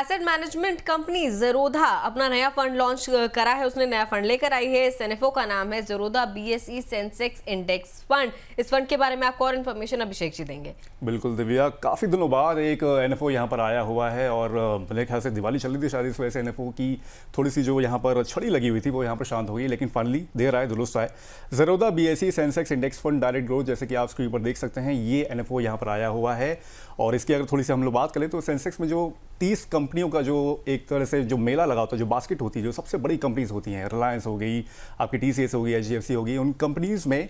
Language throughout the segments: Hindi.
एसेट मैनेजमेंट कंपनी ज़ेरोधा अपना नया फंड लॉन्च करा है। उसने नया फंड लेकर आई है। इस एनएफओ का नाम है Zerodha BSE Sensex index fund. इस फंड के बारे में आपको और इन्फॉर्मेशन अभिषेक जी देंगे। बिल्कुल दिव्या, काफ़ी दिनों बाद एक एनएफओ यहाँ पर आया हुआ है और मेरे ख्याल से दिवाली चल रही थी शायद, इस वजह से एनएफओ की थोड़ी सी जो यहाँ पर छड़ी लगी हुई थी वो यहाँ पर शांत हो गई, लेकिन फाइनली देर आए दुरुस्त आए। Zerodha BSE Sensex index fund direct growth, जैसे कि आप स्क्रीन पर देख सकते हैं, ये एनएफओ यहाँ पर आया हुआ है। और इसकी अगर थोड़ी सी हम लोग बात करें तो सेंसेक्स में जो 30 कंपनियों का जो एक तरह से जो मेला लगा होता है, जो बास्केट होती है, जो सबसे बड़ी कंपनीज होती हैं, रिलायंस हो गई, आपकी टीसीएस हो गई, एचडीएफसी हो गई, उन कंपनीज में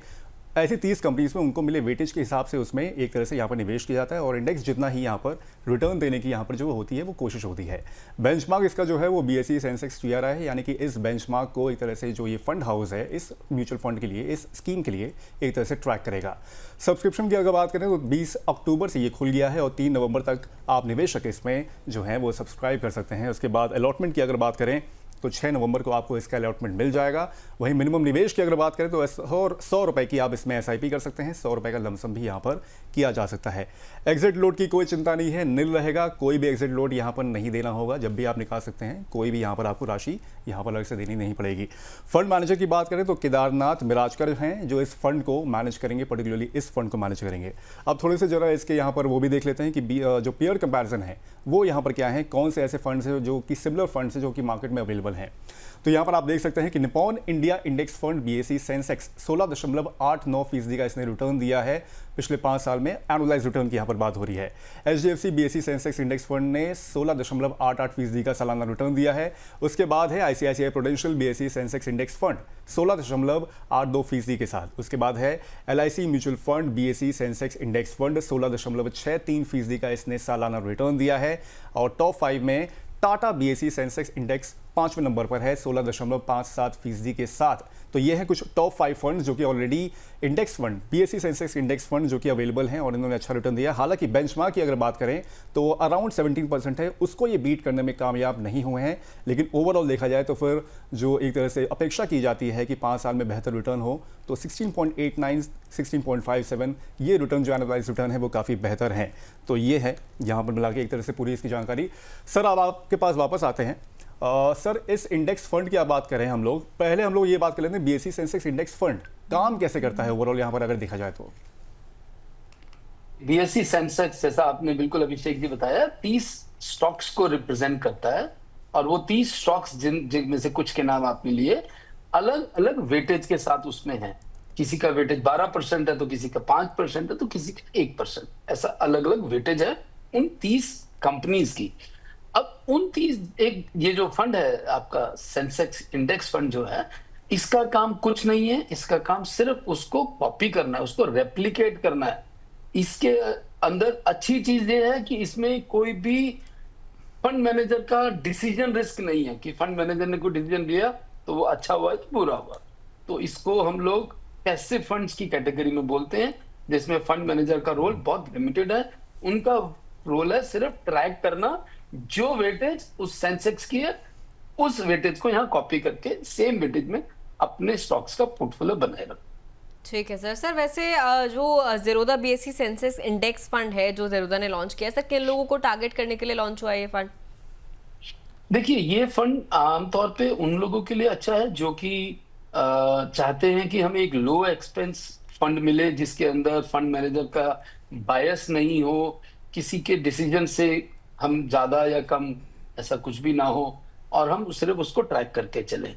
ऐसी 30 कंपनीज में उनको मिले वेटेज के हिसाब से उसमें एक तरह से यहाँ पर निवेश किया जाता है और इंडेक्स जितना ही यहाँ पर रिटर्न देने की यहाँ पर जो होती है वो कोशिश होती है। बेंचमार्क इसका जो है वो बीएसई सेंसेक्स टीआरआई है, यानी कि इस बेंचमार्क को एक तरह से जो ये फंड हाउस है इस म्यूचुअल फंड के लिए, इस स्कीम के लिए एक तरह से ट्रैक करेगा। सब्सक्रिप्शन की अगर बात करें तो 20 अक्टूबर से ये खुल गया है और 3 नवंबर तक आप निवेशक इसमें जो है वो सब्सक्राइब कर सकते हैं। उसके बाद अलॉटमेंट की अगर बात करें तो 6 नवंबर को आपको इसका अलॉटमेंट मिल जाएगा। वहीं मिनिमम निवेश की अगर बात करें तो 100 रुपए की आप इसमें एसआईपी कर सकते हैं। 100 रुपए का लमसम भी यहाँ पर किया जा सकता है। एग्जिट लोड की कोई चिंता नहीं है, निल रहेगा, कोई भी एग्जिट लोड यहाँ पर नहीं देना होगा। जब भी आप निकाल सकते हैं, कोई भी यहाँ पर आपको राशि यहाँ पर अलग से देनी नहीं पड़ेगी। फंड मैनेजर की बात करें तो केदारनाथ मिराजकर हैं जो इस फंड को मैनेज करेंगे, पर्टिकुलरली इस फंड को मैनेज करेंगे। अब थोड़े से जरा इसके यहाँ पर वो भी देख लेते हैं कि जो पेयर कंपैरिजन है वो यहाँ पर क्या है, कौन से ऐसे फंड्स हैं जो कि सिमिलर फंड्स हैं जो कि मार्केट में अवेलेबल हैं। तो यहाँ पर आप देख सकते हैं कि Nippon India index fund BSE Sensex 16.89% का इसने रिटर्न दिया है पिछले 5 साल में। एनुअलाइज रिटर्न की यहाँ पर बात हो रही है। HDFC BSE Sensex index fund ने 16.88% का सालाना रिटर्न दिया है। उसके बाद है ICICI prudential BSE Sensex index fund 16.82% के साथ। उसके बाद है LIC mutual fund BSE Sensex index fund 16.63% का इसने सालाना रिटर्न दिया है। और टॉप 5 में टाटा बीएसई सेंसेक्स इंडेक्स 5वें नंबर पर है 16.57% के साथ। तो ये है कुछ टॉप 5 फंड जो कि already index fund, BSE Sensex index fund जो कि अवेलेबल हैं और इन्होंने अच्छा रिटर्न दिया। हालांकि बेंचमार्क की अगर बात करें तो अराउंड 17% है, उसको ये बीट करने में कामयाब नहीं हुए हैं। लेकिन ओवरऑल देखा जाए तो फिर जो एक तरह से अपेक्षा की जाती है कि 5 साल में बेहतर रिटर्न हो, तो 16.89, 16.57 ये रिटर्न जो एनालाइज रिटर्न है वो काफ़ी बेहतर हैं। तो ये है यहाँ पर मिला के एक तरह से पूरी इसकी जानकारी। सर अब आपके पास वापस आते हैं। सर इस इंडेक्स फंड की आप बात करें, हम लोग पहले ये बात कर लेते हैं बीएसई सेंसेक्स इंडेक्स फंड काम कैसे करता है ओवरऑल यहाँ पर अगर देखा जाए तो। बीएसई सेंसेक्स जैसा आपने बिल्कुल अभिषेक जी बताया 30 स्टॉक्स को रिप्रेजेंट करता है और वो 30 स्टॉक्स जिनमें से कुछ के नाम आपने लिए अलग अलग वेटेज के साथ उसमें है। किसी का वेटेज 12% है तो किसी का 5% है तो किसी का 1%, ऐसा अलग अलग वेटेज है उन 30 कंपनीज की। अब उन 30 एक ये जो फंड है आपका सेंसेक्स इंडेक्स फंड जो है, इसका काम कुछ नहीं है, इसका काम सिर्फ उसको कॉपी करना है, उसको रेप्लिकेट करना है। इसके अंदर अच्छी चीज ये है कि इसमें कोई भी फंड मैनेजर का डिसीजन रिस्क नहीं है कि फंड मैनेजर ने कोई डिसीजन लिया तो वो अच्छा हुआ कि बुरा हुआ। तो इसको हम लोग पैसिव फंड्स की कैटेगरी में बोलते हैं, जिसमें फंड मैनेजर का रोल बहुत लिमिटेड है। उनका रोल है सिर्फ ट्रैक करना, जो वेटेज उस सेंसेक्स की है उस वेटेज को यहाँ कॉपी करके सेम वेटेज में अपने स्टॉक्स का पोर्टफोलियो बनाए रखना। ठीक है सर। सर वैसे जो Zerodha BSE Sensex index fund है जो ज़ेरोधा ने लॉन्च किया, सर किन लोगों को टारगेट करने के लिए लॉन्च हुआ है ये फंड? देखिए ये फंड आमतौर पे उन लोगों के लिए अच्छा है जो कि चाहते हैं कि हमें एक लो एक्सपेंस फंड मिले जिसके अंदर फंड मैनेजर का बायस नहीं हो, किसी के डिसीजन से हम ज्यादा या कम ऐसा कुछ भी ना हो और हम सिर्फ उसको ट्रैक करके चले।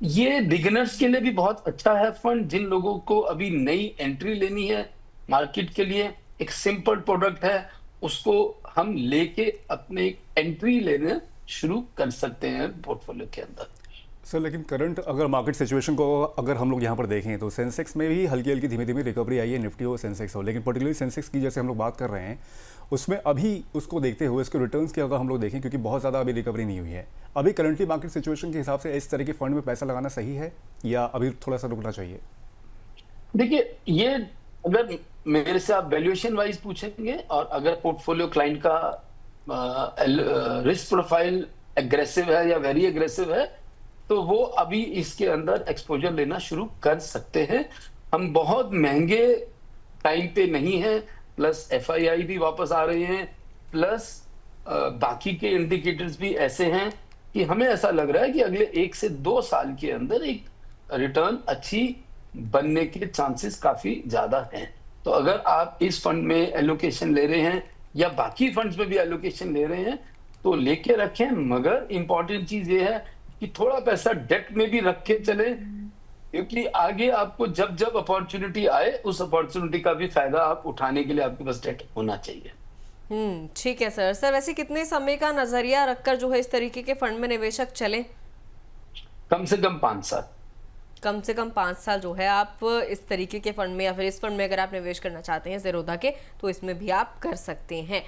ये बिगिनर्स के लिए भी बहुत अच्छा है फंड, जिन लोगों को अभी नई एंट्री लेनी है मार्केट के लिए। एक सिंपल प्रोडक्ट है, उसको हम लेके अपने एंट्री लेने शुरू कर सकते हैं पोर्टफोलियो के अंदर। सर लेकिन करंट अगर मार्केट सिचुएशन को अगर हम लोग यहाँ पर देखें तो सेंसेक्स में भी हल्की हल्की धीमी धीमी रिकवरी आई है, निफ्टी हो सेंसेक्स हो, लेकिन पर्टिकुलरली सेंसेक्स की जैसे हम लोग बात कर रहे हैं उसमें अभी उसको देखते हुए इसके रिटर्न्स की अगर हम लोग देखें, क्योंकि बहुत ज़्यादा अभी रिकवरी नहीं हुई है, अभी करंटली मार्केट सिचुएशन के हिसाब से इस तरह के फंड में पैसा लगाना सही है या अभी थोड़ा सा रुकना चाहिए? देखिए ये अगर मेरे से आप वैल्यूएशन वाइज पूछेंगे और अगर पोर्टफोलियो क्लाइंट का रिस्क प्रोफाइल एग्रेसिव है या वेरी एग्रेसिव है तो वो अभी इसके अंदर एक्सपोजर लेना शुरू कर सकते हैं। हम बहुत महंगे टाइम पे नहीं है, प्लस एफआईआई भी वापस आ रहे हैं, प्लस बाकी के इंडिकेटर्स भी ऐसे हैं कि हमें ऐसा लग रहा है कि अगले 1 से 2 साल के अंदर एक रिटर्न अच्छी बनने के चांसेस काफी ज्यादा हैं। तो अगर आप इस फंड में एलोकेशन ले रहे हैं या बाकी फंड्स में भी एलोकेशन ले रहे हैं तो लेके रखें, मगर इंपॉर्टेंट चीज ये है कि थोड़ा पैसा डेट में भी रख के चले, क्योंकि आगे आपको जब जब अपॉर्चुनिटी आए उस अपॉर्चुनिटी का भी फायदा आप उठाने के लिए आपके पास डेट होना चाहिए। ठीक है सर। सर वैसे कितने समय का नजरिया रखकर जो है इस तरीके के फंड में निवेशक चले? कम से कम 5 साल। कम से कम 5 साल जो है आप इस तरीके के फंड में या फिर इस फंड में अगर आप निवेश करना चाहते हैं ज़ेरोधा के, तो इसमें भी आप कर सकते हैं।